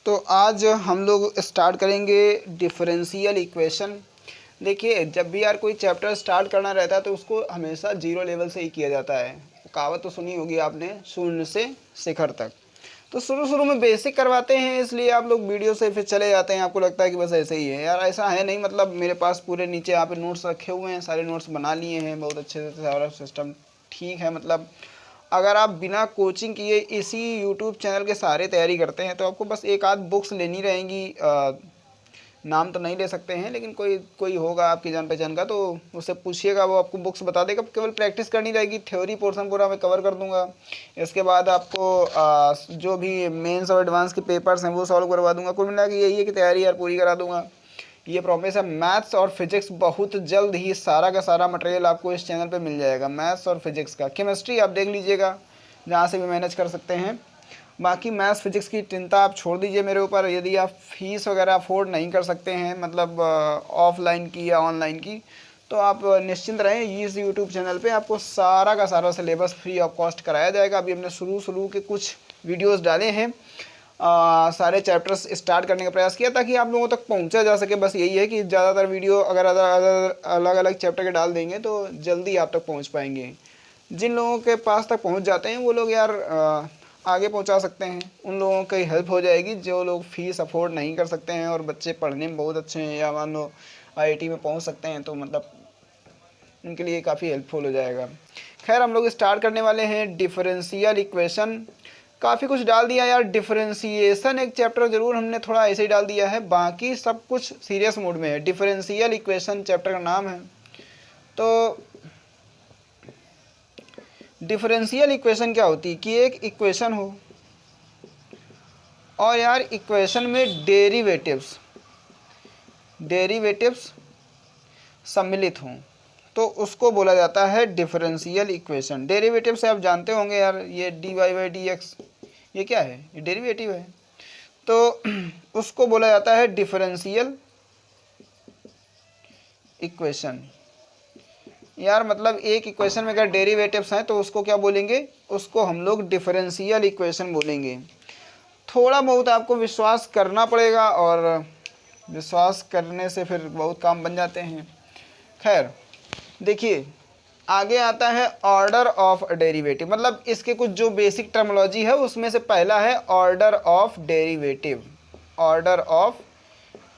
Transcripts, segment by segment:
तो आज हम लोग स्टार्ट करेंगे डिफरेंशियल इक्वेशन। देखिए, जब भी यार कोई चैप्टर स्टार्ट करना रहता है तो उसको हमेशा जीरो लेवल से ही किया जाता है। कहावत तो सुनी होगी आपने, शून्य से शिखर तक। तो शुरू शुरू में बेसिक करवाते हैं, इसलिए आप लोग वीडियो से फिर चले जाते हैं। आपको लगता है कि बस ऐसे ही है। यार ऐसा है नहीं, मतलब मेरे पास पूरे नीचे यहाँ पे नोट्स रखे हुए हैं, सारे नोट्स बना लिए हैं बहुत अच्छे से, सारा सिस्टम ठीक है। मतलब अगर आप बिना कोचिंग किए इसी यूट्यूब चैनल के सारे तैयारी करते हैं तो आपको बस एक आध बुक्स लेनी रहेंगी। नाम तो नहीं ले सकते हैं, लेकिन कोई कोई होगा आपकी जान पहचान का, तो उससे पूछिएगा, वो आपको बुक्स बता देगा। केवल प्रैक्टिस करनी रहेगी। थ्योरी पोर्शन पूरा मैं कवर कर दूंगा। इसके बाद आपको जो भी मेंस और एडवांस के पेपर्स हैं वो सॉल्व करवा दूंगा। कुल मिला के यही है कि तैयारी यार पूरी करा दूंगा, ये प्रॉमिस है। मैथ्स और फिजिक्स बहुत जल्द ही सारा का सारा मटेरियल आपको इस चैनल पे मिल जाएगा। मैथ्स और फिजिक्स का, केमिस्ट्री आप देख लीजिएगा जहाँ से भी मैनेज कर सकते हैं। बाकी मैथ्स फिजिक्स की चिंता आप छोड़ दीजिए मेरे ऊपर। यदि आप फीस वगैरह अफोर्ड नहीं कर सकते हैं, मतलब ऑफलाइन की या ऑनलाइन की, तो आप निश्चिंत रहें। इस यूट्यूब चैनल पे आपको सारा का सारा सिलेबस फ्री ऑफ कॉस्ट कराया जाएगा। अभी हमने शुरू के कुछ वीडियोस डाले हैं, सारे चैप्टर्स स्टार्ट करने का प्रयास किया ताकि आप लोगों तक पहुंचा जा सके। बस यही है कि ज़्यादातर वीडियो अगर अलग अलग चैप्टर के डाल देंगे तो जल्दी आप तक पहुंच पाएंगे। जिन लोगों के पास तक पहुंच जाते हैं वो लोग यार आगे पहुंचा सकते हैं, उन लोगों की हेल्प हो जाएगी। जो लोग फीस अफोर्ड नहीं कर सकते हैं और बच्चे पढ़ने में बहुत अच्छे हैं, या मान लो आईआईटी में पहुंच सकते हैं, तो मतलब उनके लिए काफ़ी हेल्पफुल हो जाएगा। खैर, हम लोग स्टार्ट करने वाले हैं डिफरेंशियल इक्वेशन। काफ़ी कुछ डाल दिया यार। डिफरेंशिएशन एक चैप्टर ज़रूर हमने थोड़ा ऐसे ही डाल दिया है, बाकी सब कुछ सीरियस मोड में है। डिफरेंशियल इक्वेशन चैप्टर का नाम है। तो डिफरेंशियल इक्वेशन क्या होती है कि एक इक्वेशन हो और यार इक्वेशन में डेरिवेटिव्स सम्मिलित हों, तो उसको बोला जाता है डिफरेंशियल इक्वेशन। डेरिवेटिव से आप जानते होंगे यार, ये dy बाई डी एक्स, ये क्या है? ये डेरिवेटिव है। तो उसको बोला जाता है डिफरेंशियल इक्वेशन। यार मतलब एक इक्वेशन में अगर डेरिवेटिव्स हैं तो उसको क्या बोलेंगे? उसको हम लोग डिफरेंशियल इक्वेशन बोलेंगे। थोड़ा बहुत आपको विश्वास करना पड़ेगा, और विश्वास करने से फिर बहुत काम बन जाते हैं। खैर देखिए, आगे आता है ऑर्डर ऑफ डेरिवेटिव। मतलब इसके कुछ जो बेसिक टर्मिनोलॉजी है उसमें से पहला है order of derivative. Order of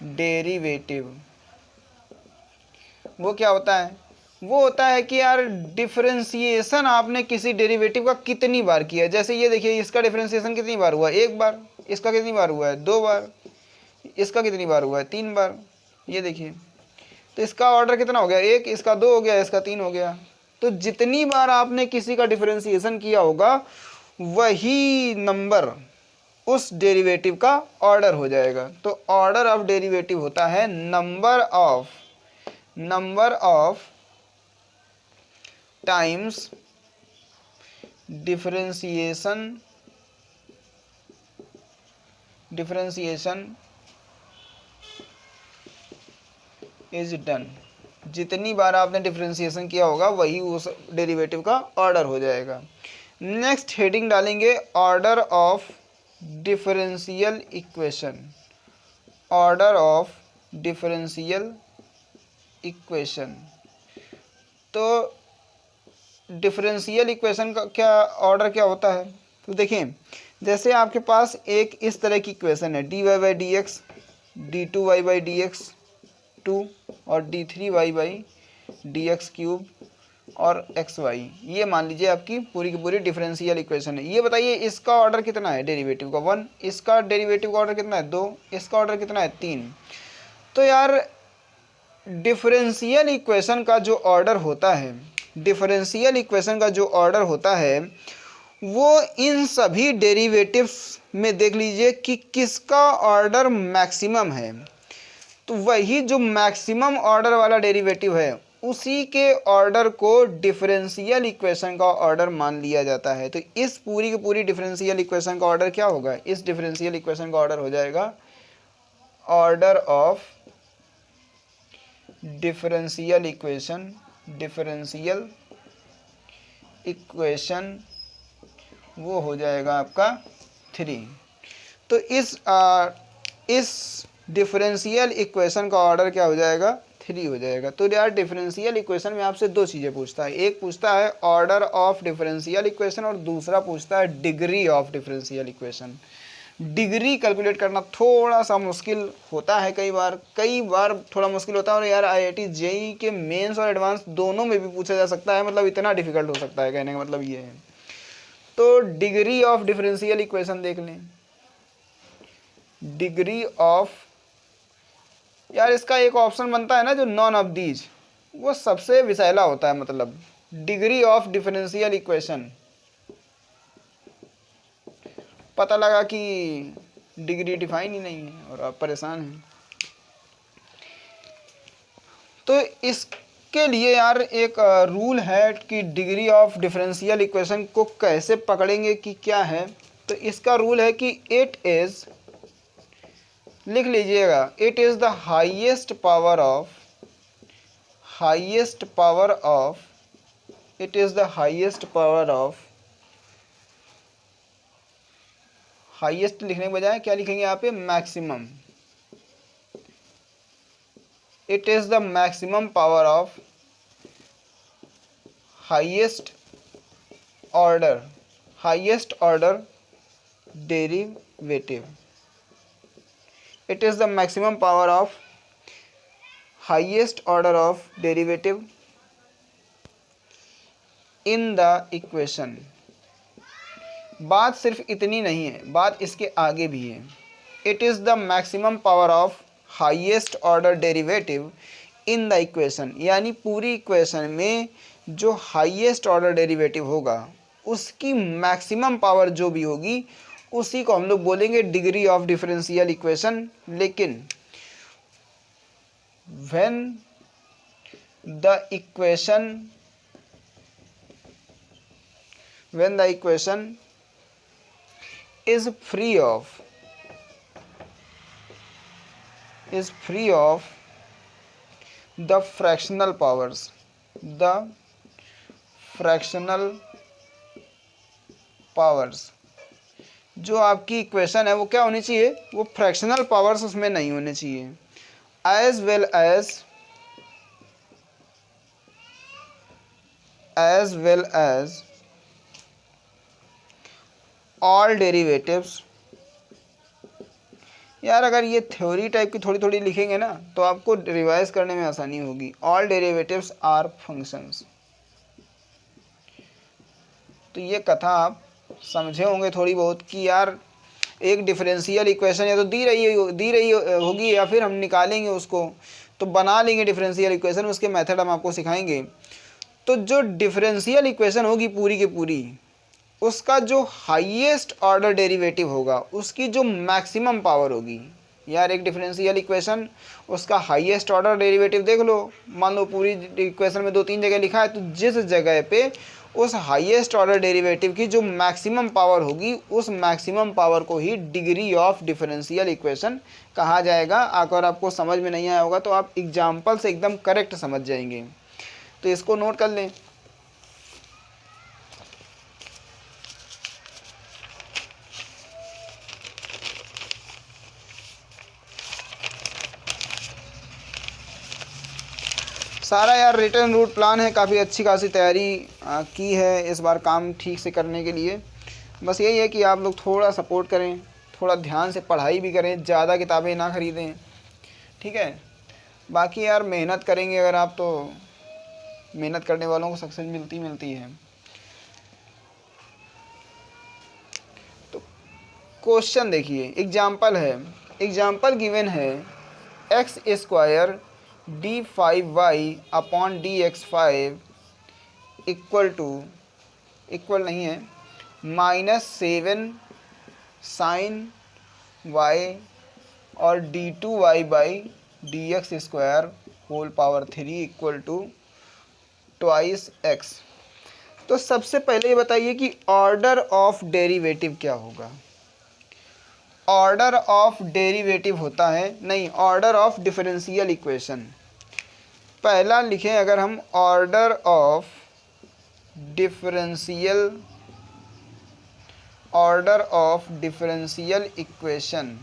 derivative वो क्या होता है? वो होता है कि यार डिफरेंशिएशन आपने किसी डेरिवेटिव का कितनी बार किया है। जैसे ये देखिए, इसका डिफरेंशिएशन कितनी बार हुआ है? एक बार। इसका कितनी बार हुआ है? दो बार। इसका कितनी बार हुआ है? तीन बार। ये देखिए, तो इसका ऑर्डर कितना हो गया? एक। इसका दो हो गया, इसका तीन हो गया। तो जितनी बार आपने किसी का डिफरेंशिएशन किया होगा वही नंबर उस डेरिवेटिव का ऑर्डर हो जाएगा। तो ऑर्डर ऑफ डेरिवेटिव होता है number of times differentiation is done. जितनी बार आपने डिफरेंशिएशन किया होगा वही उस डेरिवेटिव का ऑर्डर हो जाएगा। नेक्स्ट हेडिंग डालेंगे order of differential equation. Order of differential equation. तो डिफरेंशियल इक्वेशन का क्या ऑर्डर क्या होता है? तो देखिए, जैसे आपके पास एक इस तरह की इक्वेशन है, dy by d x, d two y by d x two, और d three y by d x cube और एक्स वाई। ये मान लीजिए आपकी पूरी की पूरी डिफरेंशियल इक्वेशन है। ये बताइए इसका ऑर्डर कितना है डेरिवेटिव का? 1। इसका डेरिवेटिव का ऑर्डर कितना है? 2। इसका ऑर्डर कितना है? 3। तो यार डिफरेंशियल इक्वेशन का जो ऑर्डर होता है, डिफरेंशियल इक्वेशन का जो ऑर्डर होता है वो इन सभी डेरिवेटिव्स में देख लीजिए कि किसका ऑर्डर मैक्सिमम है। तो वही जो मैक्सिमम ऑर्डर वाला डेरिवेटिव है उसी के ऑर्डर को डिफरेंशियल इक्वेशन का ऑर्डर मान लिया जाता है। तो इस पूरी की पूरी डिफरेंशियल इक्वेशन का ऑर्डर क्या होगा? इस डिफरेंशियल इक्वेशन का ऑर्डर हो जाएगा ऑर्डर ऑफ डिफरेंशियल इक्वेशन वो हो जाएगा आपका 3। तो इस डिफरेंशियल इक्वेशन का ऑर्डर क्या हो जाएगा, 3 हो जाएगा। तो यार डिफरेंशियल इक्वेशन में आपसे 2 चीज़ें पूछता है, एक पूछता है ऑर्डर ऑफ डिफरेंशियल इक्वेशन और दूसरा पूछता है degree of differential equation. Degree calculate करना थोड़ा सा मुश्किल होता है, कई बार थोड़ा मुश्किल होता है। और यार IIT JEE के मेंस और एडवांस दोनों में भी पूछा जा सकता है, मतलब इतना डिफिकल्ट हो सकता है, कहने का मतलब ये है। तो डिग्री ऑफ डिफरेंशियल इक्वेशन देख लें। डिग्री ऑफ, यार इसका एक ऑप्शन बनता है ना जो नॉन ऑफ दीज, वो सबसे विषैला होता है। मतलब डिग्री ऑफ डिफरेंशियल इक्वेशन, पता लगा कि डिग्री डिफाइन ही नहीं है और आप परेशान हैं। तो इसके लिए यार एक रूल है कि डिग्री ऑफ डिफरेंशियल इक्वेशन को कैसे पकड़ेंगे कि क्या है। तो इसका रूल है कि इट इज, लिख लीजिएगा, it is the highest power of, it is the highest power of, highest लिखने के बजाय क्या लिखेंगे यहाँ पे, maximum. It is the maximum power of highest order derivative. It is the maximum power of highest order of derivative in the equation। बात सिर्फ इतनी नहीं है, बात इसके आगे भी है। It is the maximum power of highest order derivative in the equation, यानी पूरी इक्वेशन में जो हाईएस्ट ऑर्डर डेरिवेटिव होगा उसकी मैक्सिमम पावर जो भी होगी उसी को हम लोग बोलेंगे डिग्री ऑफ डिफरेंशियल इक्वेशन। लेकिन when the equation is free of the fractional powers, जो आपकी इक्वेशन है वो क्या होनी चाहिए, वो फ्रैक्शनल पावर्स उसमें नहीं होने चाहिए। As well as all derivatives. यार अगर ये थ्योरी टाइप की थोड़ी थोड़ी लिखेंगे ना तो आपको रिवाइज करने में आसानी होगी। All derivatives are functions. तो ये कथा आप समझे होंगे थोड़ी बहुत कि यार एक डिफरेंशियल इक्वेशन या तो दी रही होगी या फिर हम निकालेंगे उसको, तो बना लेंगे डिफरेंशियल इक्वेशन, उसके मेथड हम आपको सिखाएंगे। तो जो डिफरेंशियल इक्वेशन होगी पूरी की पूरी, उसका जो हाईएस्ट ऑर्डर डेरिवेटिव होगा उसकी जो मैक्सिमम पावर होगी। यार एक डिफरेंशियल इक्वेशन, उसका हाईएस्ट ऑर्डर डेरिवेटिव देख लो, मान लो पूरी इक्वेशन में 2-3 जगह लिखा है, तो जिस जगह पे उस हाईएस्ट ऑर्डर डेरिवेटिव की जो मैक्सिमम पावर होगी उस मैक्सिमम पावर को ही डिग्री ऑफ डिफरेंशियल इक्वेशन कहा जाएगा। अगर आपको समझ में नहीं आया होगा तो आप एग्जाम्पल से एकदम करेक्ट समझ जाएंगे। तो इसको नोट कर लें। सारा यार रिटर्न रूट प्लान है, काफ़ी अच्छी खासी तैयारी की है इस बार काम ठीक से करने के लिए। बस यही है कि आप लोग थोड़ा सपोर्ट करें, थोड़ा ध्यान से पढ़ाई भी करें, ज़्यादा किताबें ना ख़रीदें, ठीक है। बाकी यार मेहनत करेंगे अगर आप, तो मेहनत करने वालों को सक्सेस मिलती है। तो क्वेश्चन देखिए, एग्जाम्पल है, एग्जाम्पल गिवन है x² d5y upon dx5 equal नहीं है -7 sin y और d2y by dx² whole power 3 equal to twice x। तो सबसे पहले ये बताइए कि ऑर्डर ऑफ डेरिवेटिव क्या होगा। ऑर्डर ऑफ डेरिवेटिव होता है, नहीं, ऑर्डर ऑफ डिफरेंशियल इक्वेशन। पहला लिखें अगर हम, order of order of differential equation.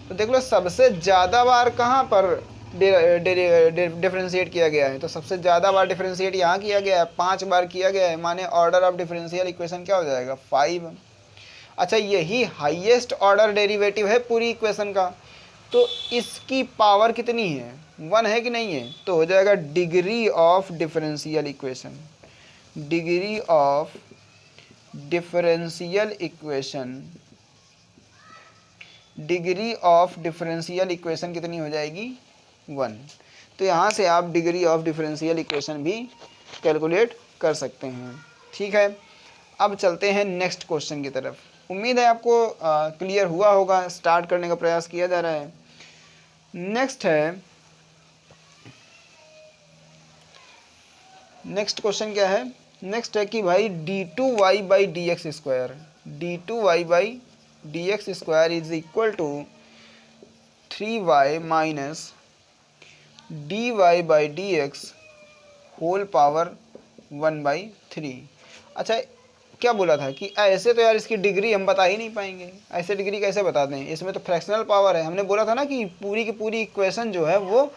तो देख लो सबसे ज़्यादा बार कहाँ पर डिफरेंशिएट किया गया है, तो सबसे ज़्यादा बार डिफरेंशिएट यहाँ किया गया है, 5 बार किया गया है, माने ऑर्डर ऑफ डिफरेंशियल इक्वेशन क्या हो जाएगा 5। अच्छा यही हाईएस्ट ऑर्डर डेरिवेटिव है पूरी इक्वेशन का, तो इसकी पावर कितनी है 1 है कि नहीं है, तो हो जाएगा degree of differential equation. Degree of differential equation, degree of differential equation कितनी हो जाएगी 1। तो यहाँ से आप डिग्री ऑफ डिफरेंशियल इक्वेशन भी कैलकुलेट कर सकते हैं। ठीक है, अब चलते हैं नेक्स्ट क्वेश्चन की तरफ। उम्मीद है आपको क्लियर हुआ होगा, स्टार्ट करने का प्रयास किया जा रहा है। नेक्स्ट क्वेश्चन क्या है, नेक्स्ट है कि भाई d2y by d x square, d2y by d x square is equal to 3y minus dy by d x whole power 1/3। अच्छा क्या बोला था कि ऐसे तो यार इसकी डिग्री हम बता ही नहीं पाएंगे, ऐसे डिग्री कैसे बता दें, इसमें तो फ्रैक्शनल पावर है। हमने बोला था ना कि पूरी की पूरी इक्वेशन जो है वो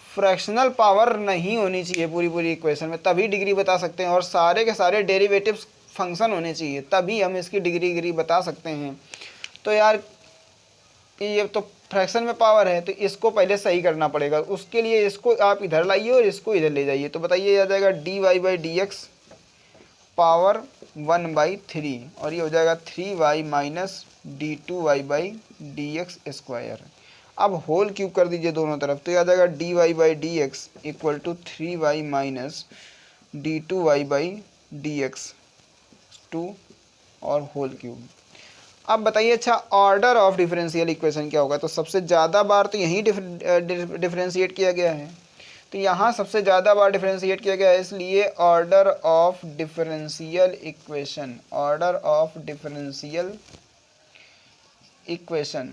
फ्रैक्शनल पावर नहीं होनी चाहिए पूरी इक्वेशन में, तभी डिग्री बता सकते हैं, और सारे के सारे डेरिवेटिव्स फंक्शन होने चाहिए, तभी हम इसकी डिग्री बता सकते हैं। तो यार ये तो फ्रैक्शन में पावर है, तो इसको पहले सही करना पड़ेगा। उसके लिए इसको आप इधर लाइए और इसको इधर ले जाइए, तो बताइए आ जाएगा dy by d x power 1/3, और ये हो जाएगा 3y minus d2y by d x square. अब होल क्यूब कर दीजिए दोनों तरफ, तो ये आ जाएगा dy by d x equal to 3y minus d2y by d x 2 और होल क्यूब। अब बताइए अच्छा ऑर्डर ऑफ डिफरेंशियल इक्वेशन क्या होगा, तो सबसे ज़्यादा बार तो यहीं डिफरेंशिएट किया गया है, तो यहाँ सबसे ज़्यादा बार डिफरेंशिएट किया गया है, इसलिए order of differential equation, order of differential equation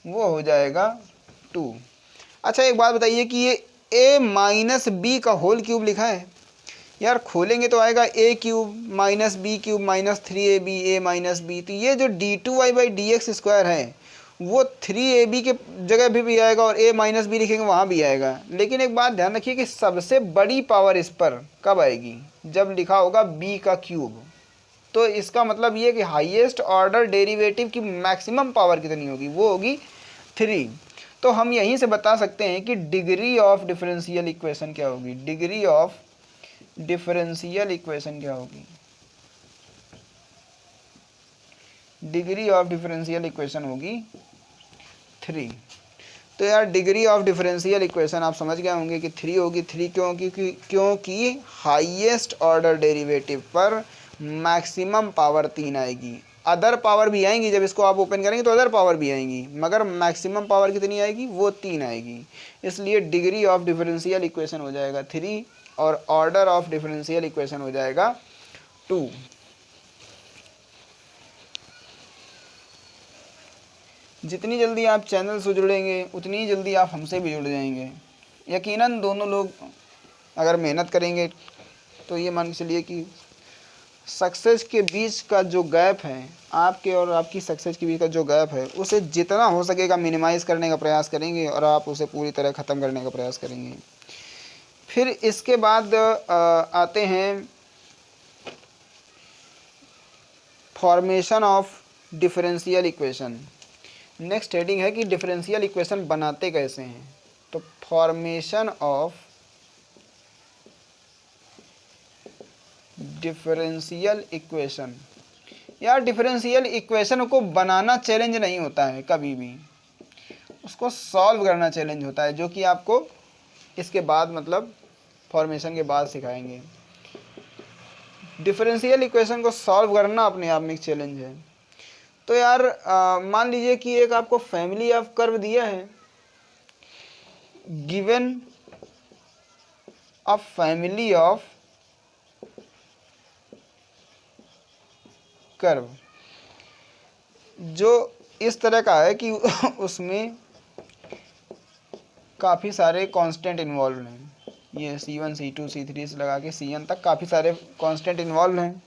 वो हो जाएगा 2। अच्छा एक बात बताइए कि ये a माइनस बी का होल क्यूब लिखा है, यार खोलेंगे तो आएगा a cube minus b cube minus 3ab a minus b, तो ये जो d2y by d x square है वो 3ab के जगह भी आएगा, और a माइनस बी लिखेंगे वहाँ भी आएगा। लेकिन एक बात ध्यान रखिए कि सबसे बड़ी पावर इस पर कब आएगी, जब लिखा होगा b का क्यूब। तो इसका मतलब ये कि हाईएस्ट ऑर्डर डेरिवेटिव की मैक्सिमम पावर कितनी होगी, वो होगी 3। तो हम यहीं से बता सकते हैं कि डिग्री ऑफ डिफरेंशियल इक्वेशन क्या होगी, डिग्री ऑफ डिफरेंशियल इक्वेशन क्या होगी, डिग्री ऑफ डिफरेंशियल इक्वेशन होगी 3। तो यार डिग्री ऑफ डिफरेंशियल इक्वेशन आप समझ गए होंगे कि 3 होगी। 3 क्योंकि हाईएस्ट ऑर्डर डेरिवेटिव पर मैक्सिमम पावर 3 आएगी। अदर पावर भी आएंगी, जब इसको आप ओपन करेंगे तो अदर पावर भी आएंगी, मगर मैक्सिमम पावर कितनी आएगी, वो 3 आएगी। इसलिए डिग्री ऑफ डिफरेंशियल इक्वेशन हो जाएगा 3 और ऑर्डर ऑफ डिफरेंशियल इक्वेशन हो जाएगा 2। जितनी जल्दी आप चैनल से जुड़ेंगे उतनी ही जल्दी आप हमसे भी जुड़ जाएंगे। यकीनन दोनों लोग अगर मेहनत करेंगे तो ये मान के चलिए कि सक्सेस के बीच का जो गैप है, आपके और आपकी सक्सेस के बीच का जो गैप है, उसे जितना हो सकेगा मिनिमाइज़ करने का प्रयास करेंगे और आप उसे पूरी तरह ख़त्म करने का प्रयास करेंगे। फिर इसके बाद आते हैं formation of differential equation. Next heading है कि डिफरेंशियल इक्वेशन बनाते कैसे हैं। तो फॉर्मेशन ऑफ डिफरेंशियल इक्वेशन, यार डिफरेंशियल इक्वेशन को बनाना चैलेंज नहीं होता है कभी भी, उसको सॉल्व करना चैलेंज होता है, जो कि आपको इसके बाद मतलब फॉर्मेशन के बाद सिखाएंगे। डिफरेंशियल इक्वेशन को सॉल्व करना अपने आप में एक चैलेंज है। तो यार मान लीजिए कि एक आपको फैमिली ऑफ कर्व दिया है, given a family of curve, जो इस तरह का है कि उसमें काफ़ी सारे कांस्टेंट इन्वॉल्व हैं। ये C1 C2 C3 से लगा के Cn तक काफ़ी सारे कांस्टेंट इन्वॉल्व हैं।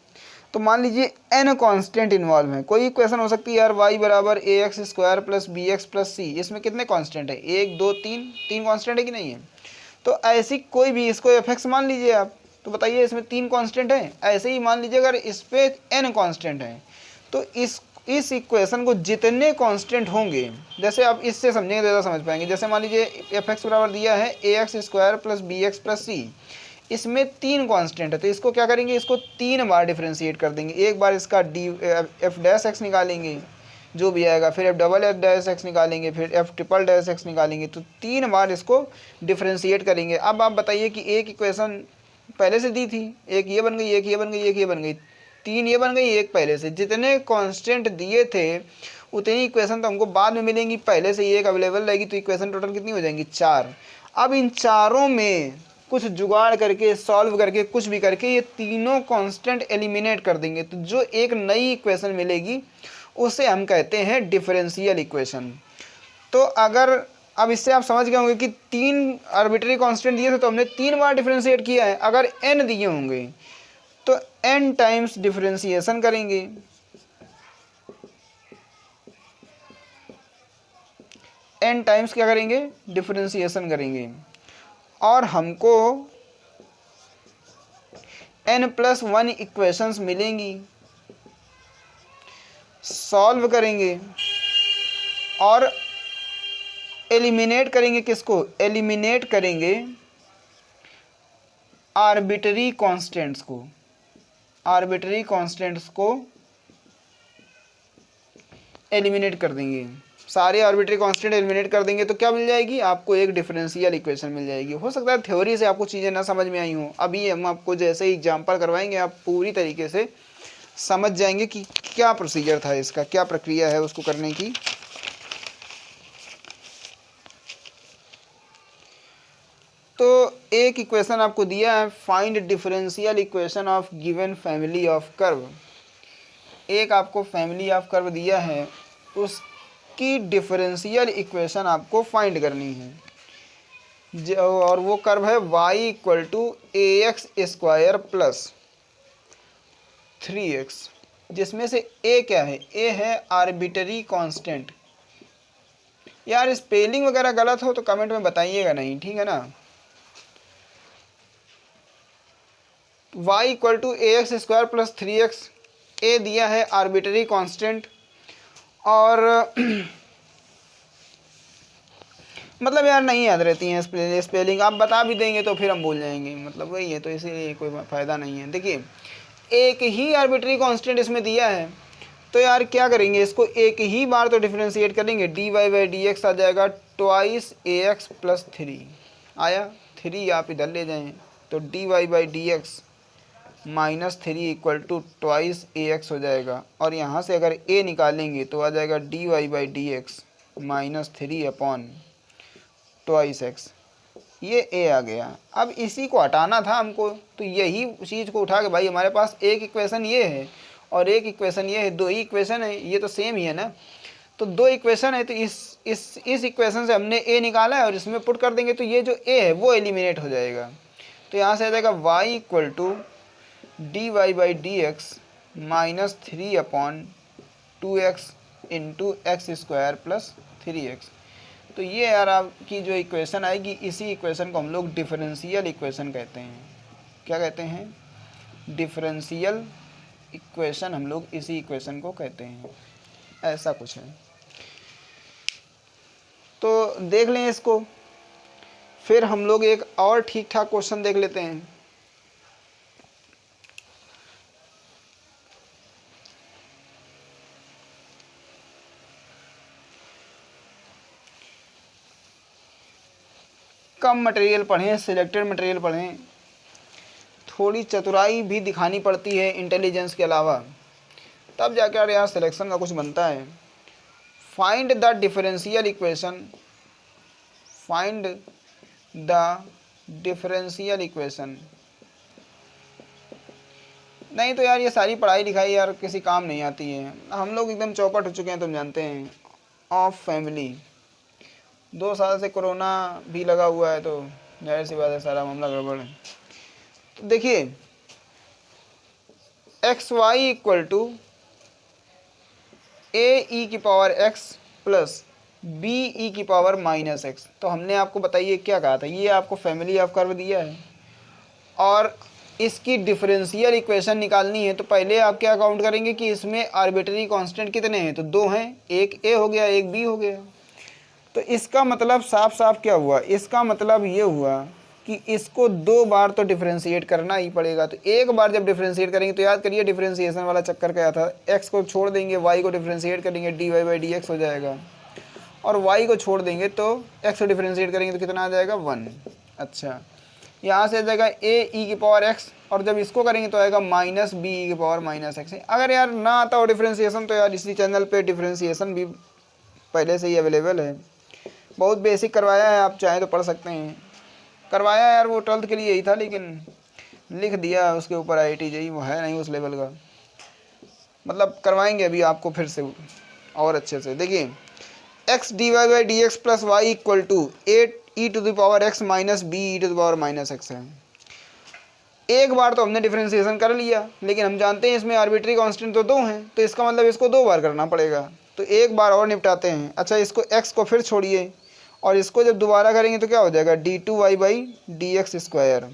तो मान लीजिए n कांस्टेंट इन्वॉल्व है। कोई इक्वेशन हो सकती है यार, y बराबर a x square plus b x plus c, इसमें कितने कांस्टेंट है, 1 2 3, 3 कांस्टेंट है कि नहीं है। तो ऐसी कोई भी, इसको एफ एक्स मान लीजिए आप, तो बताइए इसमें 3 कांस्टेंट है। ऐसे ही मान लीजिए अगर इस पे n कांस्टेंट है, तो इस इक्वेशन को जितने कांस्टेंट होंगे, जैसे आप इससे समझेंगे ज़्यादा समझ पाएंगे। जैसे मान लीजिए एफ एक्स बराबर दिया है a x square plus b x plus c, इसमें 3 कांस्टेंट है, तो इसको क्या करेंगे, इसको 3 बार डिफ्रेंशिएट कर देंगे। एक बार इसका डी एफ डैश एक्स निकालेंगे जो भी आएगा, फिर F double F dash x निकालेंगे, फिर एफ ट्रिपल डैश एक्स निकालेंगे, तो 3 बार इसको डिफ्रेंशिएट करेंगे। अब आप बताइए कि एक इक्वेशन पहले से दी थी, एक ये बन गई, एक ये बन गई, एक ये बन गई, 3 ये बन गई, एक पहले से। जितने कांस्टेंट दिए थे उतनी इक्वेशन तो हमको बाद में मिलेंगी, पहले से ये एक अवेलेबल रहेगी, तो इक्वेशन टोटल कितनी हो जाएंगी, 4। अब इन चारों में कुछ जुगाड़ करके, सॉल्व करके, कुछ भी करके ये तीनों कांस्टेंट एलिमिनेट कर देंगे, तो जो एक नई इक्वेशन मिलेगी उसे हम कहते हैं डिफरेंशियल इक्वेशन। तो अगर अब इससे आप समझ गए होंगे कि 3 आर्बिट्री कांस्टेंट दिए थे तो हमने 3 बार डिफरेंशिएट किया है। अगर n दिए होंगे तो n टाइम्स डिफरेंशिएशन करेंगे, n टाइम्स क्या करेंगे, डिफरेंशिएशन करेंगे, और हमको n+1 इक्वेशंस मिलेंगी। सॉल्व करेंगे और एलिमिनेट करेंगे, किसको, एलिमिनेट करेंगे आर्बिट्री कांस्टेंट्स को, आर्बिट्री कांस्टेंट्स को एलिमिनेट कर देंगे। सारे आर्बिट्री कांस्टेंट एलिमिनेट कर देंगे तो क्या मिल जाएगी आपको, एक डिफरेंशियल इक्वेशन मिल जाएगी। हो सकता है थ्योरी से आपको चीज़ें ना समझ में आई हों, अभी हम आपको जैसे ही एग्जाम्पल करवाएंगे आप पूरी तरीके से समझ जाएंगे कि क्या प्रोसीजर था इसका, क्या प्रक्रिया है उसको करने की। तो एक इक्वेशन आपको दिया है, find differential equation of given family of curve. एक आपको फैमिली ऑफ कर्व दिया है, उसकी डिफरेंशियल इक्वेशन आपको फाइंड करनी है, और वो कर्व है y = ax² प्लस 3x, जिसमें से a क्या है, a है आर्बिट्री कांस्टेंट। यार स्पेलिंग वगैरह गलत हो तो कमेंट में बताइएगा नहीं, ठीक है ना। y = ax² plus 3x, a दिया है आर्बिट्री कांस्टेंट, और मतलब यार नहीं याद रहती हैं स्पेलिंग, आप बता भी देंगे तो फिर हम भूल जाएंगे, मतलब वही है, तो इसीलिए कोई फ़ायदा नहीं है। देखिए एक ही आर्बिट्री कांस्टेंट इसमें दिया है, तो यार क्या करेंगे, इसको एक ही बार तो डिफरेंशिएट करेंगे, dy/dx आ जाएगा 2ax प्लस 3 आया, 3 आप इधर ले जाएं तो dy/dx -3 = 2ax हो जाएगा, और यहाँ से अगर a निकालेंगे तो आ जाएगा dy/dx -3 2x, ये a आ गया। अब इसी को हटाना था हमको, तो यही चीज़ को उठा के, भाई हमारे पास एक इक्वेशन ये है और एक इक्वेशन ये है, 2 ही इक्वेशन है, ये तो सेम ही है ना। तो 2 इक्वेशन है, तो इस इक्वेशन से हमने a निकाला है और इसमें पुट कर देंगे तो ये जो a है वो एलिमिनेट हो जाएगा। तो यहाँ से आ जाएगा y = dy/dx -3 2x × x² plus 3x। तो ये यार आपकी जो इक्वेशन आएगी, इसी इक्वेशन को हम लोग डिफरेंशियल इक्वेशन कहते हैं। क्या कहते हैं, डिफरेंशियल इक्वेशन, हम लोग इसी इक्वेशन को कहते हैं, ऐसा कुछ है। तो देख लें इसको, फिर हम लोग एक और ठीक ठाक क्वेश्चन देख लेते हैं। कम मटेरियल पढ़ें, सिलेक्टेड मटेरियल पढ़ें, थोड़ी चतुराई भी दिखानी पड़ती है इंटेलिजेंस के अलावा, तब जाकर यार सिलेक्शन का कुछ बनता है। Find the differential equation, find the differential equation. नहीं तो यार ये सारी पढ़ाई लिखाई यार किसी काम नहीं आती है, हम लोग एकदम चौपट हो चुके हैं, तुम जानते हैं। ऑफ फैमिली, 2 साल से कोरोना भी लगा हुआ है, तो जाहिर सी बात है सारा मामला गड़बड़ है। तो देखिए x y equal to a e की power x plus b e की पावर माइनस एक्स। तो हमने आपको बताइए क्या कहा था, ये आपको फैमिली ऑफ कर्व दिया है और इसकी डिफरेंशियल इक्वेशन निकालनी है। तो पहले आप क्या काउंट करेंगे कि इसमें आर्बिट्री कांस्टेंट कितने हैं, तो दो हैं, एक ए हो गया एक बी हो गया। तो इसका मतलब साफ साफ क्या हुआ, इसका मतलब ये हुआ कि इसको दो बार तो डिफरेंशिएट करना ही पड़ेगा। तो एक बार जब डिफरेंशिएट करेंगे तो याद करिए डिफरेंशिएशन वाला चक्कर क्या था, एक्स को छोड़ देंगे वाई को डिफरेंशिएट करेंगे d y by d x हो जाएगा, और वाई को छोड़ देंगे तो एक्स को डिफरेंशिएट करेंगे तो कितना आ जाएगा 1। अच्छा, यहाँ से आ जाएगा ए ई की पावर एक्स, और जब इसको करेंगे तो आएगा माइनस बी ई की पावर माइनस एक्स। अगर यार ना आता हो डिफरेंशिएशन तो यार इसी चैनल पे डिफरेंशिएशन भी पहले से ही अवेलेबल है, बहुत बेसिक करवाया है, आप चाहें तो पढ़ सकते हैं। करवाया यार वो 12th के लिए ही था, लेकिन लिख दिया उसके ऊपर IIT JEE, वो है नहीं उस लेवल का, मतलब करवाएंगे अभी आपको फिर से और अच्छे से। देखिए x d y by d x plus y equal to at e to the power x minus b e to the power minus x है। एक बार तो हमने डिफरेंशिएशन कर लिया, लेकिन हम जानते हैं इसमें आर्बिट्री कांस्टेंट तो दो हैं, तो इसका मतलब इसको दो बार करना पड़ेगा। तो एक बार और निपटाते हैं। अच्छा, इसको x को फिर छोड़िए और इसको जब दोबारा करेंगे तो क्या हो जाएगा d two y by d x square,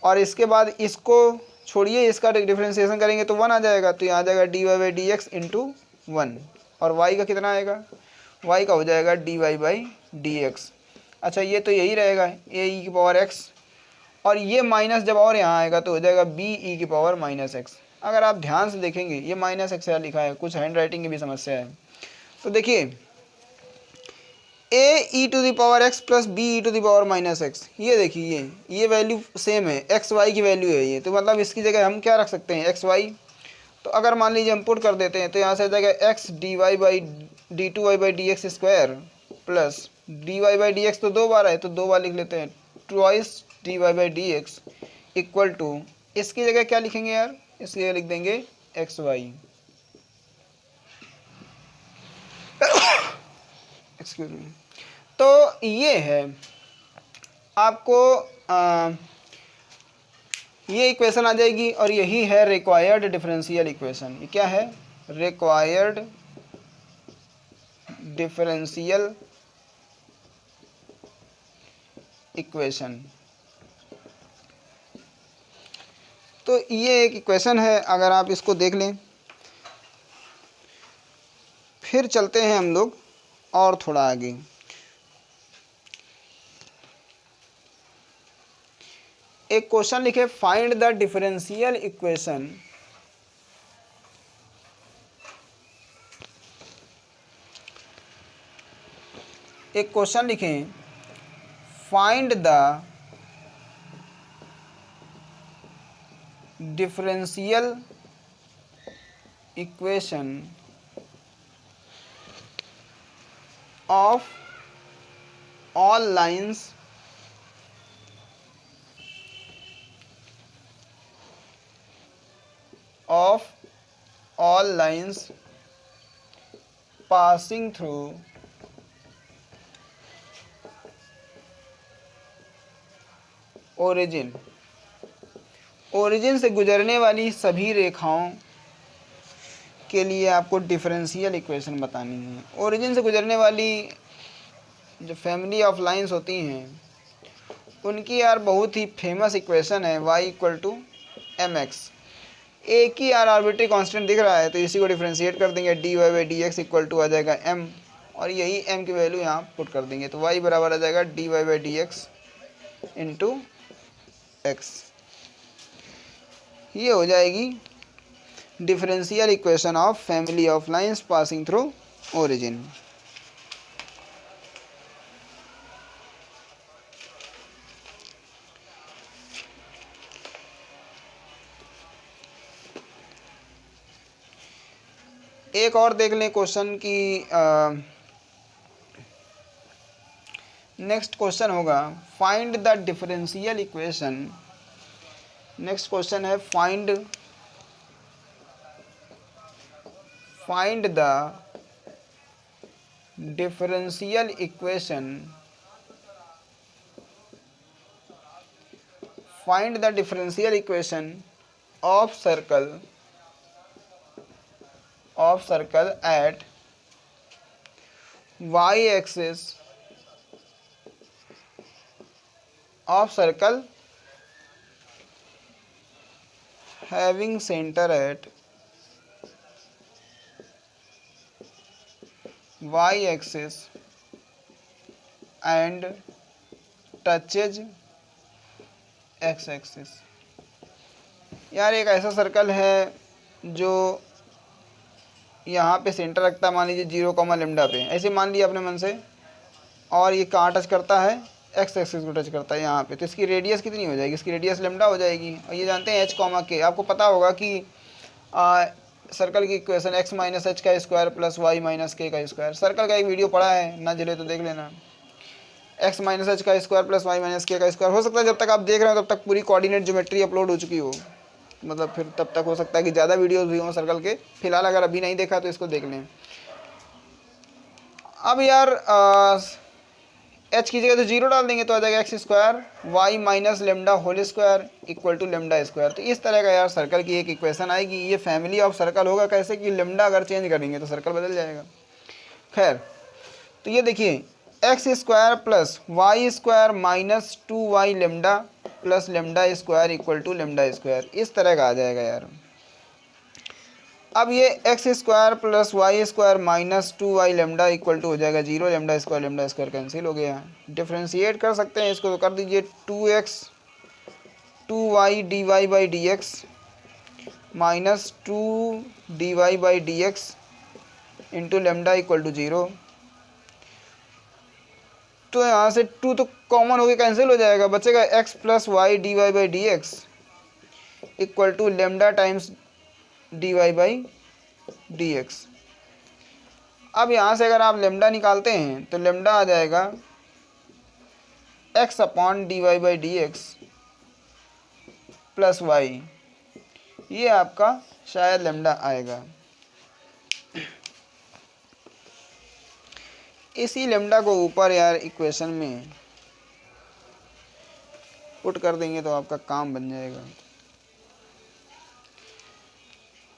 और इसके बाद इसको छोड़िए इसका डिफरेंशिएशन करेंगे तो 1 आ जाएगा। तो यहाँ आ जाएगा d y by d x into 1, और y का कितना आएगा, y का हो जाएगा d y by d x. अच्छा, ये तो यही रहेगा ए ई की पावर x, और ये माइनस जब और यहाँ आएगा तो हो जाएगा बी ई की पावर माइनस एक्स। अगर आप ध्यान से देखेंगे ये माइनस एक्स यहाँ लिखा है, कुछ हैंड राइटिंग की भी समस्या है। तो देखिए a e to the power x plus b e to the power minus x, ये देखिए ये वैल्यू सेम है, एक्स वाई की वैल्यू है ये, तो मतलब इसकी जगह हम क्या रख सकते हैं एक्स वाई। तो अगर मान लीजिए हम पुट कर देते हैं तो यहाँ से आ जाएगा x d y by d two y by d x square plus d y by d x तो दो बार है तो दो बार लिख लेते हैं, twice d y by d x equal to, इसकी जगह क्या लिखेंगे यार, इसकी जगह लिख देंगे एक्स वाई। Excuse me. तो ये है आपको ये इक्वेशन आ जाएगी, और यही है रिक्वायर्ड डिफरेंशियल इक्वेशन। ये क्या है, रिक्वायर्ड डिफरेंशियल इक्वेशन। तो ये एक इक्वेशन है, अगर आप इसको देख लें। फिर चलते हैं हम लोग और थोड़ा आगे। एक क्वेश्चन लिखे, फाइंड द डिफरेंशियल इक्वेशन एक क्वेश्चन लिखें, find the differential equation of all lines passing through origin, origin से गुजरने वाली सभी रेखाओं के लिए आपको डिफरेंशियल इक्वेशन बतानी है। ओरिजिन से गुजरने वाली जो फैमिली ऑफ लाइंस होती हैं उनकी यार बहुत ही फेमस इक्वेशन है y equal to m x. एक ही यार आर्बिट्री कांस्टेंट दिख रहा है तो इसी को डिफरेंशिएट कर देंगे, d y by d x equal to आ जाएगा m, और यही m की वैल्यू यहाँ पुट कर देंगे तो y बराबर आ जाएगा d y by d x into x. ये हो जाएगी differential equation of family of lines passing through origin. एक और देख लें क्वेश्चन की, नेक्स्ट क्वेश्चन होगा find the differential equation. Next question है find the differential equation, find the differential equation of circle at y axis of circle having centre at y axis and touches x axis. यार एक ऐसा circle है जो यहाँ पे centre रखता है, मान लीजिए 0, λ पे, ऐसे मान लिया अपने मन से, और ये कहाँ टच करता है, x एक्सिस को टच करता है यहाँ पे, तो इसकी रेडियस कितनी हो जाएगी, इसकी रेडियस λ हो जाएगी। और ये जानते हैं h, k, आपको पता होगा कि सर्कल की इक्वेशन x माइनस एच का स्क्वायर प्लस वाई माइनस के का स्क्वायर, सर्कल का एक वीडियो पढ़ा है, ना जले तो देख लेना। x माइनस एच का स्क्वायर प्लस वाई माइनस के का स्क्वायर, हो सकता है जब तक आप देख रहे हो तब तक पूरी कोऑर्डिनेट ज्योमेट्री अपलोड हो चुकी हो, मतलब फिर तब तक हो सकता है कि ज़्यादा वीडियोस भी हों सर्कल के। फिलहाल अगर अभी नहीं देखा तो इसको देख लें। अब यार h की जगह तो 0 डाल देंगे तो आ जाएगा x square y minus lambda whole square equal to lambda square. तो इस तरह का यार सर्कल की एक इक्वेशन आएगी। ये फैमिली ऑफ सर्कल होगा कैसे कि लेमडा अगर चेंज करेंगे तो सर्कल बदल जाएगा। खैर, तो ये देखिए x square plus y square minus 2y lambda plus lambda square equal to lambda square, इस तरह का आ जाएगा यार। अब ये x square plus y square minus 2y lambda equal to हो जाएगा 0, लेमडा स्क्वायर कैंसिल हो गया। डिफ्रेंशिएट कर सकते हैं इसको, तो कर दीजिए 2x 2y dy by d x minus 2 by d x into lambda equal to 0। तो यहाँ से 2 तो कॉमन होकर कैंसिल हो जाएगा, बचेगा x plus y d y by d x equal to lambda times dy by d x. अब यहाँ से अगर आप लेमडा निकालते हैं तो लेमडा आ जाएगा x upon dy by d x plus y, ये आपका शायद लेमडा आएगा। इसी लेमडा को ऊपर यार इक्वेशन में पुट कर देंगे तो आपका काम बन जाएगा।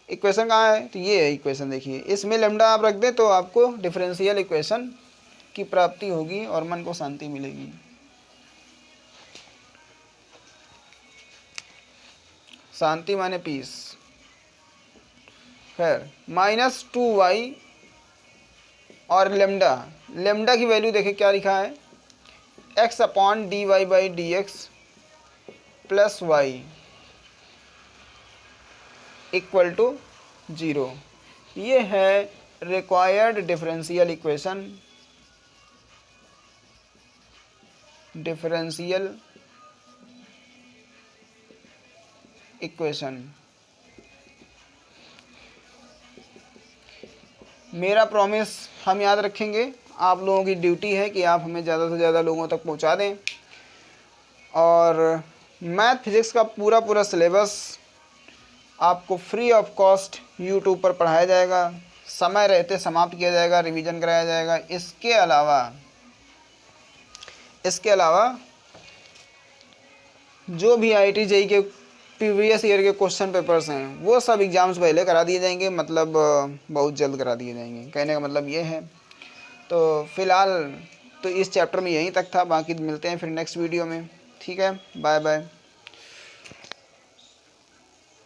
इक्वेशन कहाँ है, तो ये है इक्वेशन, देखिए इसमें लेमडा आप रख दें तो आपको डिफरेंशियल इक्वेशन की प्राप्ति होगी और मन को शांति मिलेगी। शांति माने पीस। खैर, माइनस 2y और लेमडा की वैल्यू देखें क्या लिखा है, x upon d y by d x plus y equal to 0। ये है रिक्वायर्ड डिफरेंशियल इक्वेशन। मेरा प्रॉमिस हम याद रखेंगे, आप लोगों की ड्यूटी है कि आप हमें ज़्यादा से ज़्यादा लोगों तक पहुंचा दें। और मैथ फिज़िक्स का पूरा सिलेबस आपको फ्री ऑफ कॉस्ट यूट्यूब पर पढ़ाया जाएगा, समय रहते समाप्त किया जाएगा, रिवीजन कराया जाएगा। इसके अलावा जो भी IIT JEE के प्रीवियस ईयर के क्वेश्चन पेपर्स हैं वो सब एग्ज़ाम्स पहले करा दिए जाएंगे, मतलब बहुत जल्द करा दिए जाएंगे, कहने का मतलब ये है। तो फ़िलहाल तो इस चैप्टर में यहीं तक था, बाकी मिलते हैं फिर नेक्स्ट वीडियो में। ठीक है, बाय बाय।